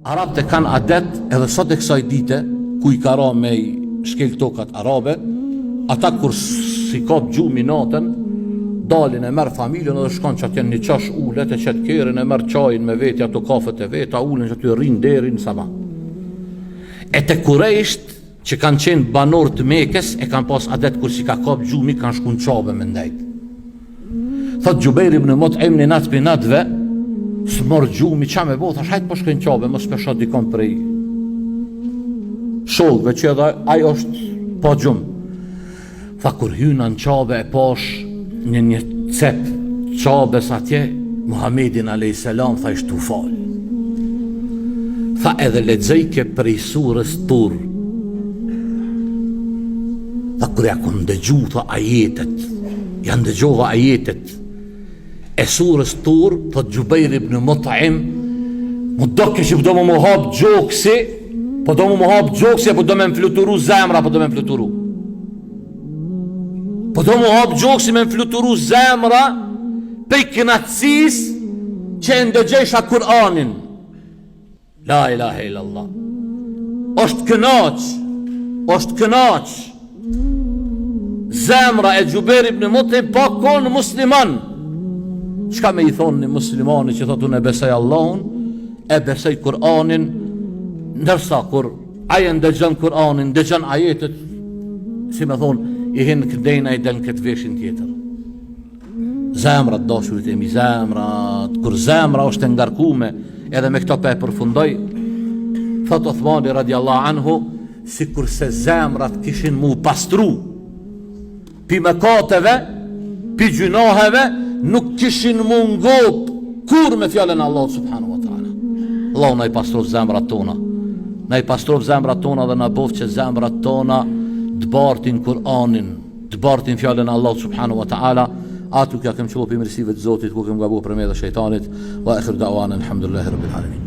Arabët e kanë adet edhe sot e kësaj dite, ku i ka ra me i shkel tokat arabe, ata kur si kap gjumi natën, dalin e merr familjen edhe shkon që atjen një qash ulet e qëtë kerën, e merr qajin me veti, ato kafet e veta, ulen që aty rrin deri në sabah. E te Kurejsht që kanë qenë banor të Mekës, e kanë pas adet kur si ka kap gjumi, kanë shku në qabe me ndajt. Thot Gjubejr ibn Mut'im një natë për natëve, së morë gjumi, qa me bo, thash hajtë po shkojnë qabe, mos pesha dikon prej shokve që edhe ajo është pa gjumë. Tha kur hyna në qabe e pash një cep qabes atje, Muhammedin a.s. tha ishtu falë. Tha edhe lexojke prej surës Tur. Tha kur ja ku ndëgju, tha ajetet, ja ndëgjova ajetet e surës Tur, thot Gjubejr ibn Mut'im, mu doke që do më hap gjoksi, po do më hap gjoksi, po do me më fluturu zemra, po do me më fluturu. Po do më hap gjoksi me më fluturu zemra, pe i kënatësis që e ndëgjesha Kur'anin. La ilahe illallah. Është kënaq. Zemra e Gjubejr ibn Mut'im pa konë musliman. Çka me i thonë një muslimani që thotë unë e besoj Allahun, e besoj Kur'anin, ndërsa kur aje ndëgjon Kur'anin, ndëgjon ajetet, si me thonë, i hinë këndejna i delnë këtë veshin tjetër. Zemrat dashurit e mi, zemrat, kur zemra është ngarkume, edhe me këto pe përfundoj, thot Uthmani radiallahu anhu, si kurse zemrat kishin mu pastru, pi mëkateve, pi gjunaheve, nuk kishin mungop kur me fjallën Allah subhanahu wa ta'ala. Allah na i pastrov zemrat tona, na i pastrov zemrat tona dhe na bof që zemrat tona të bartin Kur'anin, të bartin fjallën Allah subhanahu wa ta'ala. Atu kja kem qëllu për mirësive të Zotit, ku kem gabu për me dhe shejtanit. Wa akhir da'wana alhamdulillahi rabbil alamin.